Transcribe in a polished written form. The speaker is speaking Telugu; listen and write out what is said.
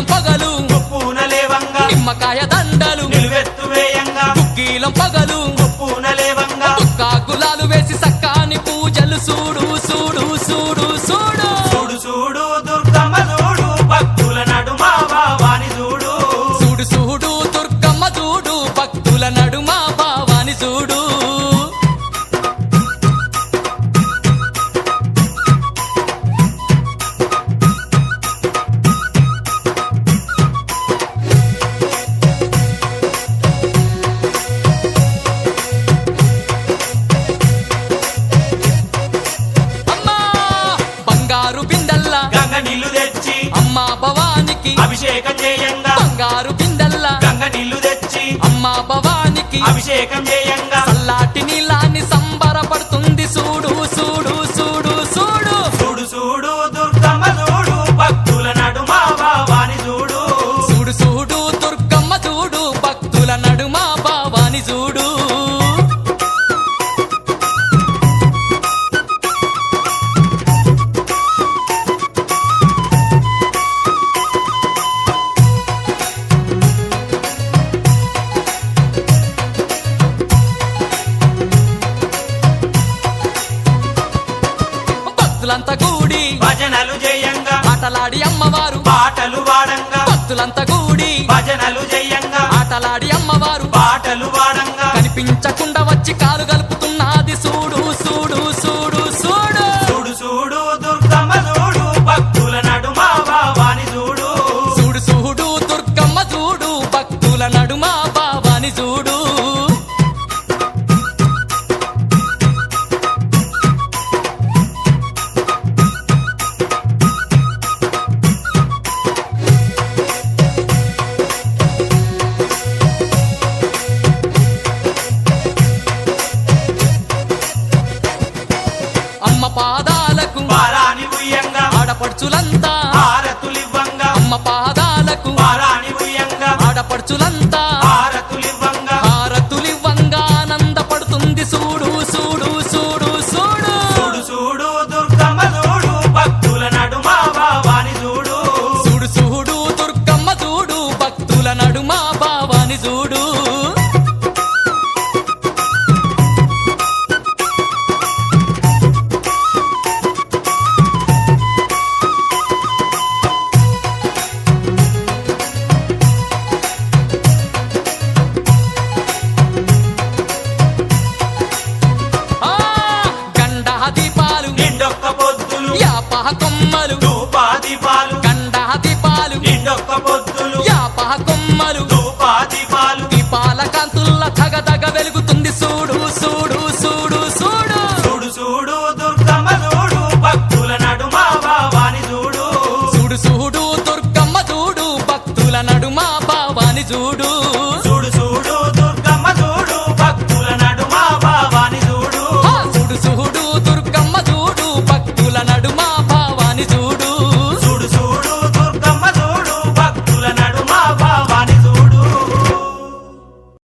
గుగ్గీలం పగలు పూనలేవంగా నిమ్మకాయ దండలు నిలువెత్తు వేయంగా గుగ్గీలం పగలు పూనలేవంగా దుక్కా గులాలు వేసి సక్కాని పూజలు చూడు చూడు చూడు చూడు చూడు చూడు దుర్గమ్మ చూడు భక్తుల నడుమ భావాని చూడు చూడు చూడు దుర్గమ్మ చూడు భక్తుల నడుమ భావాని చూడు అమ్మా బంగారు బిందల్లా గంగ నీళ్లు తెచ్చి అమ్మా భవానికి అభిషేకం చేయంగా బంగారు బిందల్లా గంగ నీళ్లు తెచ్చి అమ్మా భవానికి అభిషేకం చేయంగా చల్లాటి నీలాన్ని సంబరపడుతుంది చూడు చూడు చూడు చూడు చూడు చూడు దుర్గమ్మ చూడు భక్తుల నడుమ భావాని చూడు చూడు చూడు దుర్గమ్మ చూడు భక్తుల నడుమ భావాని చూడు భక్తులంతా కూడి భజనలు చేయంగా ఆటలాడి అమ్మవారు పాటలు వాడంగా భక్తులంతా కూడి భజనలు చేయంగా ఆటలాడి అమ్మవారు పాటలు వాడంగా కనిపించకుండా వచ్చి కాలు కలుపుతున్నది చూడు చూడు చూడు చూడు చూడు చూడు దుర్గమ్మ చూడు భక్తుల నడుమ భావాని చూడు చూడు చూడు దుర్గమ్మ చూడు భక్తుల నడుమ భావాని చూడు అమ్మ పాదాలకు పారాని ఉయ్యంగా ఆడపడుచులంతా హారతులివ్వంగా అమ్మ పాదాలకు పారాని ఉయ్యంగా ఆడపడుచులంతా హారతులివ్వంగా హారతులివ్వంగా ఆనందపడుతుంది చూడు చూడు చూడు చూడు చూడు చూడు దుర్గమ్మ చూడు భక్తుల నడుమ భావాని చూడు చూడు చూడు దుర్గమ్మ చూడు భక్తుల నడుమ భావాని చూడు ఆ గండ దీపాలు నిండొక్క పొద్దులు యాపహ కొమ్మ